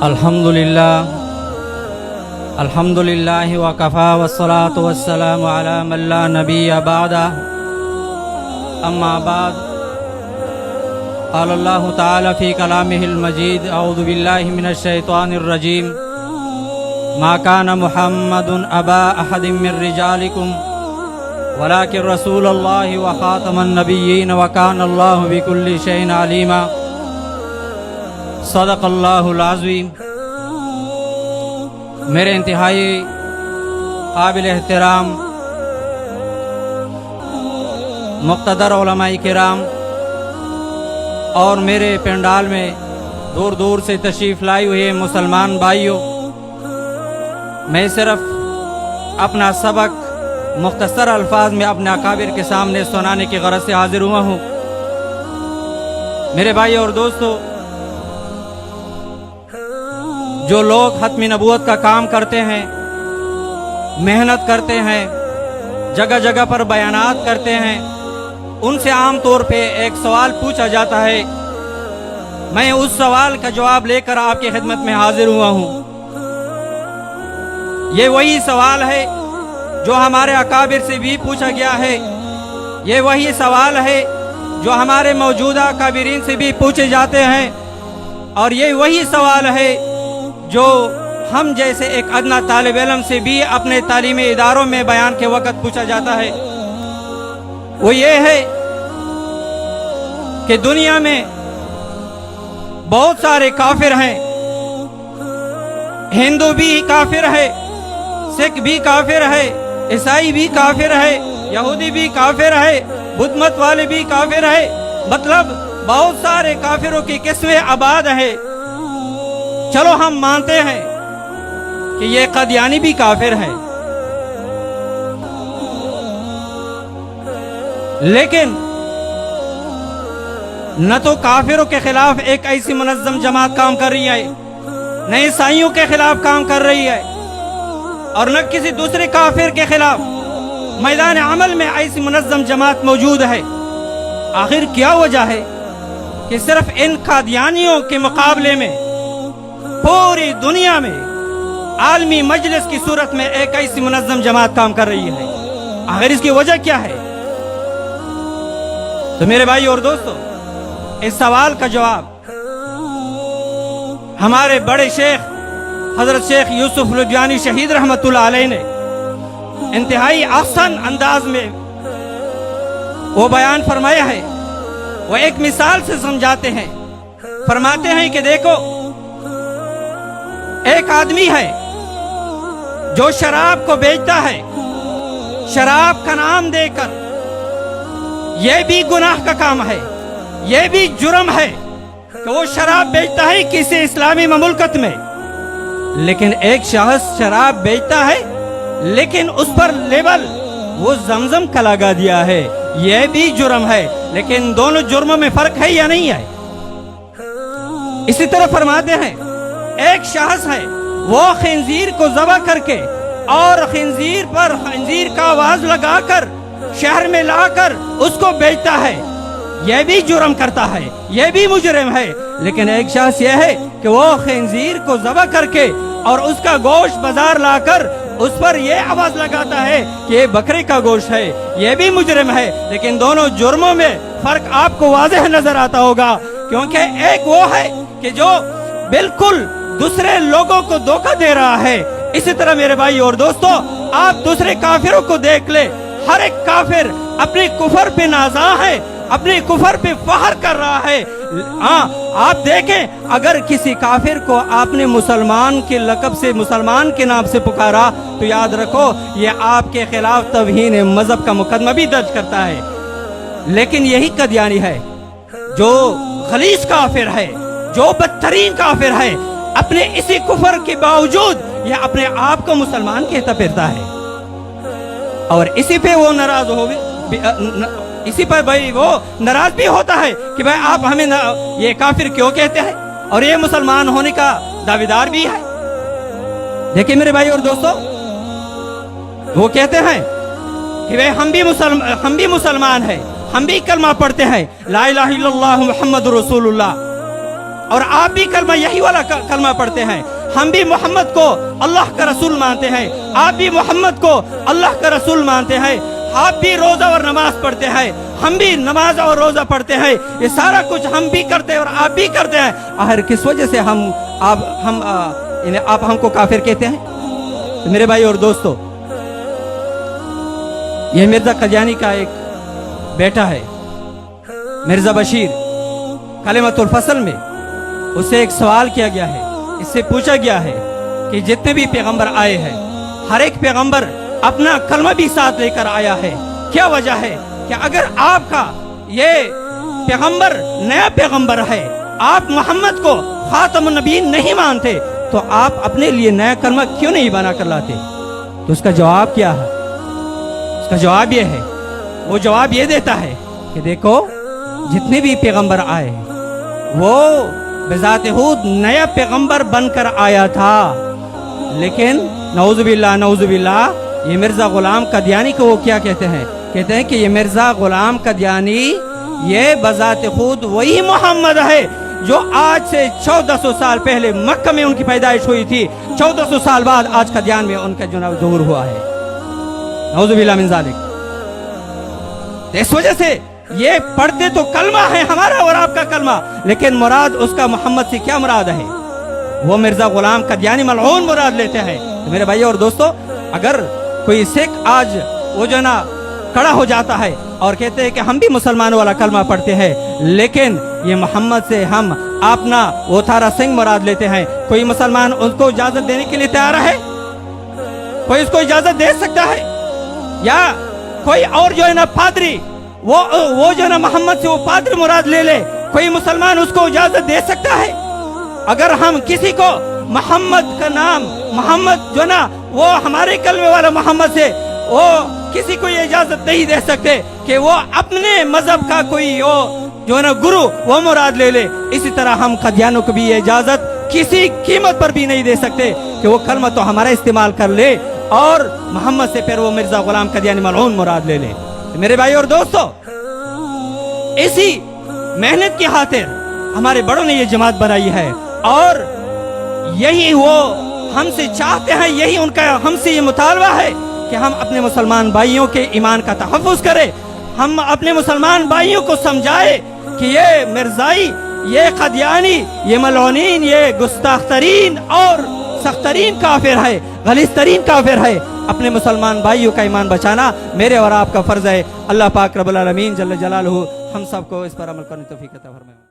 अल्हम्दुलिल्लाह व कफ़ा वस्सलातु वस्सलामु अला मन ला नबिय्य बअदा अम्मा बाद क़ाल अल्लाहु तआला फ़ी कलामिहिल मजीद अऊज़ु बिल्लाहि मिनश शैतानिर रजीम मा कान मुहम्मदुन अबा अहदिम मिर रिजालिकुम वलाकिन रसूलुल्लाहि व ख़ातमन नबिय्यीन व कान अल्लाहु बिकुल्लि शैइन अलीमा सदक़ल्लाहुल अज़ीम। मेरे इंतहाई काबिल एहतराम मुक़्तदर उलमाए किराम और मेरे पंडाल में दूर दूर से तशरीफ़ लाई हुए मुसलमान भाइयों, मैं सिर्फ अपना सबक मुख्तसर अल्फाज में अपने अकाबिर के सामने सुनाने की गरज से हाजिर हुआ हूँ। मेरे भाई और दोस्तों, जो लोग खत्म नबूवत का काम करते हैं, मेहनत करते हैं, जगह जगह पर बयानात करते हैं, उनसे आम तौर पे एक सवाल पूछा जाता है। मैं उस सवाल का जवाब लेकर आपकी खिदमत में हाजिर हुआ हूँ। ये वही सवाल है जो हमारे अकाबिर से भी पूछा गया है। ये वही सवाल है जो हमारे मौजूदा काबिरीन से भी पूछे जाते हैं, और ये वही सवाल है जो हम जैसे एक अदना तालिब इल्म से भी अपने तालीमी इदारों में बयान के वक़्त पूछा जाता है। वो ये है कि दुनिया में बहुत सारे काफिर हैं। हिंदू भी काफिर है, सिख भी काफिर है, ईसाई भी काफिर है, यहूदी भी काफिर है, बुद्ध मत वाले भी काफिर है। मतलब बहुत सारे काफिरों की किस्में आबाद है। चलो हम मानते हैं कि ये कदियानी भी काफिर है, लेकिन न तो काफिरों के खिलाफ एक ऐसी मुनज़्ज़म जमात काम कर रही है, न ईसाइयों के खिलाफ काम कर रही है, और न किसी दूसरे काफिर के खिलाफ मैदान अमल में ऐसी मुनज़्ज़म जमात मौजूद है। आखिर क्या वजह है कि सिर्फ इन कादियानियों के मुकाबले में पूरी दुनिया में आलमी मजलिस की सूरत में एक ऐसी मुनज़्ज़म जमात काम कर रही है? आखिर इसकी वजह क्या है? तो मेरे भाई और दोस्तों, इस सवाल का जवाब हमारे बड़े शेख हजरत शेख यूसुफ लुधियानी शहीद रहमतुल्लाह अलैह ने इंतहाई आसान अंदाज में वो बयान फरमाया है। वो एक मिसाल से समझाते हैं। फरमाते हैं कि देखो, एक आदमी है जो शराब को बेचता है, शराब का नाम देकर। यह भी गुनाह का काम है, यह भी जुर्म है कि वो शराब बेचता है किसी इस्लामी ममुल्कत में। लेकिन एक शख्स शराब बेचता है, लेकिन उस पर लेबल वो जमजम का लगा दिया है, यह भी जुर्म है। लेकिन दोनों जुर्मों में फर्क है या नहीं है? इसी तरह फरमाते हैं, एक शख्स है वो खिंजीर को ज़बह करके और खिंजीर पर खिंजीर का आवाज लगाकर शहर में लाकर उसको बेचता है, यह भी जुर्म करता है, यह भी मुजरिम है। लेकिन एक शख्स यह है कि वो खिंजीर को ज़बह करके और उसका गोश्त बाजार लाकर उस पर यह आवाज लगाता है कि ये बकरे का गोश्त है, यह भी मुजरिम है। लेकिन दोनों जुर्मों में फर्क आपको वाज़ेह नजर आता होगा, क्योंकि एक वो है कि जो बिल्कुल दूसरे लोगों को धोखा दे रहा है। इसी तरह मेरे भाई और दोस्तों, आप दूसरे काफिरों को देख ले, हर एक काफिर अपने कुफर पे नाज़ा है, अपने कुफर पे फख्र कर रहा है। आप देखें, अगर किसी काफिर को आपने मुसलमान के लक़ब से, मुसलमान के नाम से पुकारा, तो याद रखो ये आपके खिलाफ तौहीन मजहब का मुकदमा भी दर्ज करता है। लेकिन यही कदियानी है जो खलीस काफिर है, जो बदतरीन काफिर है, अपने इसी कुफर के बावजूद यह अपने आप को मुसलमान कहता फिरता है। और इसी पे वो नाराज हो, इसी पर भाई वो नाराज भी होता है कि भाई आप हमें ये काफिर क्यों कहते हैं, और ये मुसलमान होने का दावेदार भी है। देखिए मेरे भाई और दोस्तों, वो कहते हैं कि भाई हम भी मुसलमान हैं, हम भी कलमा पढ़ते हैं, ला इलाहा इल्लल्लाह मुहम्मदुर रसूलुल्लाह। اور آپ بھی کلمہ یہی والا کلمہ پڑھتے ہیں، ہم بھی محمد کو اللہ کا رسول مانتے ہیں، آپ بھی محمد کو اللہ کا رسول مانتے ہیں، آپ بھی روزہ اور نماز پڑھتے ہیں، ہم بھی نماز اور روزہ پڑھتے ہیں، یہ سارا کچھ ہم بھی کرتے ہیں اور آپ بھی کرتے ہیں، آخر کس وجہ سے آپ ہم کو کافر کہتے ہیں؟ تو میرے بھائی اور دوستو، یہ مرزا قادیانی کا ایک بیٹا ہے مرزا بشیر، کلمۃ الفصل میں اس سے ایک سوال کیا گیا ہے، اس سے پوچھا گیا ہے کہ جتنے بھی پیغمبر آئے ہیں ہر ایک پیغمبر اپنا کلمہ بھی ساتھ لے کر آیا ہے، کیا وجہ ہے کہ اگر آپ کا یہ پیغمبر نیا پیغمبر ہے، آپ محمد کو خاتم النبیین نہیں مانتے، تو آپ اپنے لیے نیا کلمہ کیوں نہیں بنا کر لاتے؟ تو اس کا جواب کیا ہے؟ اس کا جواب یہ ہے، وہ جواب یہ دیتا ہے کہ دیکھو جتنے بھی پیغمبر آئے وہ بذات خود نیا پیغمبر بن کر آیا تھا، لیکن نعوذ باللہ یہ مرزا غلام قادیانی کو وہ کیا کہتے ہیں کہ یہ مرزا غلام قادیانی یہ بذات خود وہی محمد ہے جو آج سے 1400 سال پہلے مکہ میں ان کی پیدائش ہوئی تھی، 1400 سال بعد آج قادیان میں ان کا ظہور ہوا ہے، نعوذ باللہ من ذالک۔ اس وجہ سے یہ پڑھتے تو کلمہ ہے ہمارا اور آپ کا کلمہ، لیکن مراد اس کا محمد سے کیا مراد ہے؟ وہ مرزا غلام قادیانی ملعون مراد لیتے ہیں۔ تو میرے بھائی اور دوستو، اگر کوئی سکھ آج وہ جو نا کھڑا ہو جاتا ہے اور کہتے ہیں کہ ہم بھی مسلمانوں والا کلمہ پڑھتے ہیں، لیکن یہ محمد سے ہم اپنا وہ تھارا سنگھ مراد لیتے ہیں، کوئی مسلمان اس کو اجازت دینے کے لیے تیار ہے؟ کوئی اس کو اجازت دے سکتا ہے؟ یا کوئی اور جو ہے نا پادری وہ جو ہے نا محمد سے وہ پادری مراد لے لے، کوئی مسلمان اس کو اجازت دے سکتا ہے؟ اگر ہم کسی کو محمد کا نام محمد جو نا وہ ہمارے کلمے والا محمد سے وہ کسی کو یہ اجازت نہیں دے سکتے کہ وہ اپنے مذہب کا کوئی وہ جو ہے نا گرو وہ مراد لے لے، اسی طرح ہم قادیانوں کو بھی یہ اجازت کسی قیمت پر بھی نہیں دے سکتے کہ وہ کلمہ تو ہمارا استعمال کر لے اور محمد سے پھر وہ مرزا غلام قادیانی ملعون مراد لے لے۔ میرے بھائی اور دوستو، اسی محنت کی خاطر ہمارے بڑوں نے یہ جماعت بنائی ہے، اور یہی وہ ہم سے چاہتے ہیں، یہی ان کا ہم سے یہ مطالبہ ہے کہ ہم اپنے مسلمان بھائیوں کے ایمان کا تحفظ کریں، ہم اپنے مسلمان بھائیوں کو سمجھائے کہ یہ مرزائی، یہ قادیانی، یہ ملعونین، یہ گستاخ ترین اور سخت ترین کافر ہے، غلیظ ترین کافر ہے۔ اپنے مسلمان بھائیوں کا ایمان بچانا میرے اور آپ کا فرض ہے۔ اللہ پاک رب العالمین جل جلالہ ہم سب کو اس پر عمل کرنے کی توفیق عطا فرمائے۔